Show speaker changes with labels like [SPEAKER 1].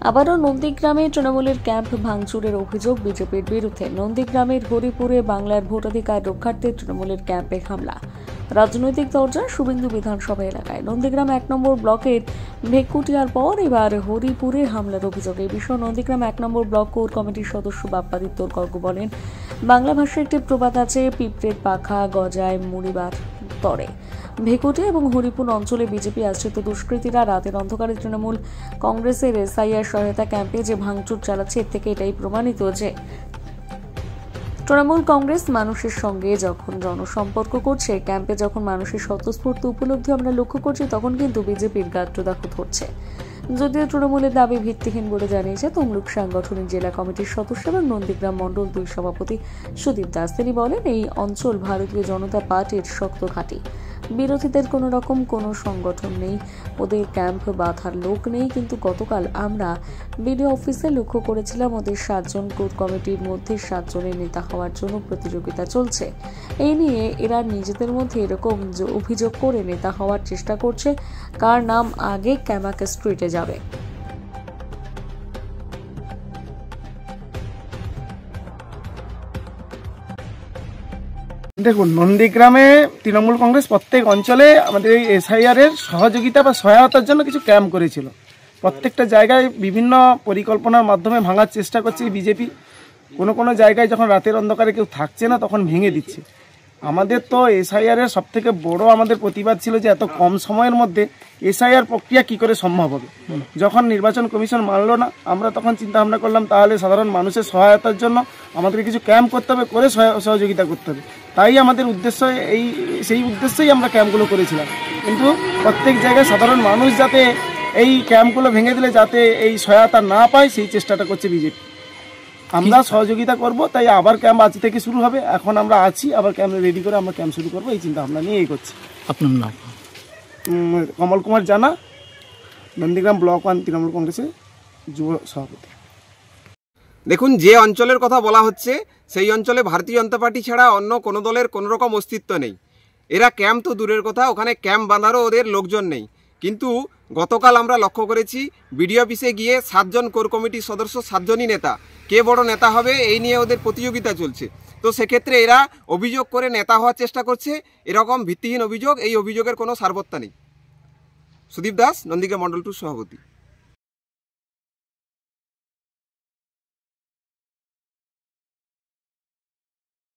[SPEAKER 1] আবারও নন্দীগ্রামে তৃণমূলের ক্যাম্প ভাঙচুরের অভিযোগ বিজেপির বিরুদ্ধে। নন্দীগ্রামের হরিপুরে বাংলার ভোটাধিকার রক্ষার্থে তৃণমূলের ক্যাম্পে হামলা। রাজনৈতিক দরজা শুভেন্দু বিধানসভা এলাকায় নন্দীগ্রাম 1 নম্বর ব্লকের ভেকুটিয়ার পর এবার হরিপুরে হামলার অভিযোগ। এই বিষয়ে নন্দীগ্রাম 1 নম্বর ব্লক কোর কমিটির সদস্য বাপ্পাদিত্য গর্গ বলেন, বাংলা ভাষায় একটি প্রবাদ আছে, পিঁপড়ের পাখা গজায় মুড়িবার তরে। ভেকুটিয়া এবং হরিপুর অঞ্চলে বিজেপি আশ্রিত দুষ্কৃতীরা রাতের অন্ধকারে তৃণমূল কংগ্রেসের এসআইআর সহায়তা ক্যাম্পে যে ভাঙচুর চালাচ্ছে, এর থেকে এটাই প্রমাণিত যে তৃণমূল কংগ্রেস মানুষের সঙ্গে যখন জনসম্পর্ক করছে, ক্যাম্পে যখন মানুষের স্বতঃস্ফূর্ত উপলব্ধি আমরা লক্ষ্য করছি, তখন কিন্তু বিজেপির গাত্রদাহ ধরছে। যদিও তৃণমূলের দাবি ভিত্তিহীন বলে জানিয়েছে তমলুক সাংগঠনিক জেলা কমিটির সদস্য এবং নন্দীগ্রাম মণ্ডল 2 সভাপতি সুদীপ দাস। তিনি বলেন, এই অঞ্চল ভারতীয় জনতা পার্টির শক্ত ঘাঁটি। বিরোধীদের কোনো সংগঠন নেই, ওদের ক্যাম্প বাঁধার লোক নেই। কিন্তু গতকাল আমরা বিডিও অফিসে লক্ষ্য করেছিলাম ওদের 7 জন কোর কমিটির মধ্যে 7 জনের নেতা হওয়ার জন্য প্রতিযোগিতা চলছে। এই নিয়ে এরা নিজেদের মধ্যে এরকম অভিযোগ করে নেতা হওয়ার চেষ্টা করছে, কার নাম আগে ক্যামাক স্ট্রিটে যাবে।
[SPEAKER 2] দেখুন, নন্দীগ্রামে তৃণমূল কংগ্রেস প্রত্যেক অঞ্চলে আমাদের এই এসআইআর এর সহযোগিতা বা সহায়তার জন্য কিছু ক্যাম্প করেছিল। প্রত্যেকটা জায়গায় বিভিন্ন পরিকল্পনার মাধ্যমে ভাঙার চেষ্টা করছে বিজেপি। কোনো জায়গায় যখন রাতের অন্ধকারে কেউ থাকছে না, তখন ভেঙে দিচ্ছে। আমাদের তো এসআইআর এর সবথেকে বড় আমাদের প্রতিবাদ ছিল যে এত কম সময়ের মধ্যে এসআইআর প্রক্রিয়া কি করে সম্ভব হবে। যখন নির্বাচন কমিশন মানলো না, আমরা তখন চিন্তা ভাবনা করলাম তাহলে সাধারণ মানুষের সহায়তার জন্য আমাদের কিছু ক্যাম্প করতে হবে, করে সহযোগিতা করতে হবে। তাই আমাদের উদ্দেশ্য, সেই উদ্দেশ্যেই আমরা ক্যাম্পগুলো করেছিলাম। কিন্তু প্রত্যেক জায়গায় সাধারণ মানুষ যাতে এই ক্যাম্পগুলো ভেঙে দিলে যাতে এই সহায়তা না পায়, সেই চেষ্টাটা করছে বিজেপি। আমরা সহযোগিতা করব, তাই আবার ক্যাম্প আজ থেকে শুরু হবে। এখন আমরা আছি, আবার ক্যাম্প রেডি করে আমরা ক্যাম্প শুরু করবো, এই চিন্তা ভাবনা নিয়ে এগোচ্ছি।
[SPEAKER 3] আপনার নাম?
[SPEAKER 2] কমল কুমার জানা, নন্দীগ্রাম ব্লক 1 তৃণমূল কংগ্রেসের যুব সভাপতি।
[SPEAKER 4] দেখুন, যে অঞ্চলের কথা বলা হচ্ছে সেই অঞ্চলে ভারতীয় জনতা পার্টি ছাড়া অন্য কোনো দলের কোনো রকম অস্তিত্ব নেই। এরা ক্যাম্প তো দূরের কথা, ওখানে ক্যাম্প বাঁধারও ওদের লোকজন নেই। কিন্তু গতকাল আমরা লক্ষ্য করেছি বিডিও অফিসে গিয়ে 7 জন কোর কমিটির সদস্য, 7 জনই নেতা, কে বড় নেতা হবে এই নিয়ে ওদের প্রতিযোগিতা চলছে। তো সেক্ষেত্রে এরা অভিযোগ করে নেতা হওয়ার চেষ্টা করছে। এরকম ভিত্তিহীন অভিযোগ, এই অভিযোগের কোনো সারবত্তা নেই। সুদীপ দাস, নন্দীগ্রাম মণ্ডল 2 সভাপতি।